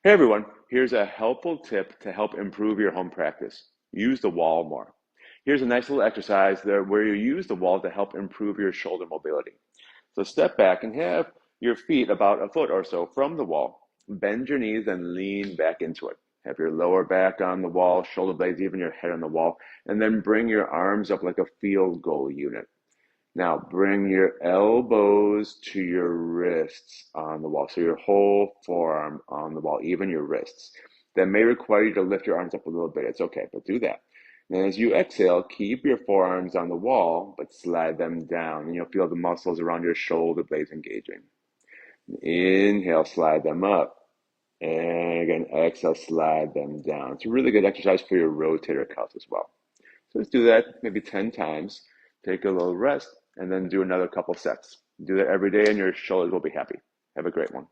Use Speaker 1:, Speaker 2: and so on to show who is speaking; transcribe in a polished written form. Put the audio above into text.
Speaker 1: Hey everyone, here's a helpful tip to help improve your home practice. Use the wall more. Here's a nice little exercise there where you use the wall to help improve your shoulder mobility. So step back and have your feet about a foot or so from the wall. Bend your knees and lean back into it. Have your lower back on the wall, shoulder blades, even your head on the wall, and then bring your arms up like a field goal unit. Now bring your elbows to your wrists on the wall. So your whole forearm on the wall, even your wrists. That may require you to lift your arms up a little bit. It's okay, but do that. And as you exhale, keep your forearms on the wall, but slide them down. And you'll feel the muscles around your shoulder blades engaging. Inhale, slide them up. And again, exhale, slide them down. It's a really good exercise for your rotator cuffs as well. So let's do that maybe 10 times. Take a little rest and then do another couple sets. Do that every day and your shoulders will be happy. Have a great one.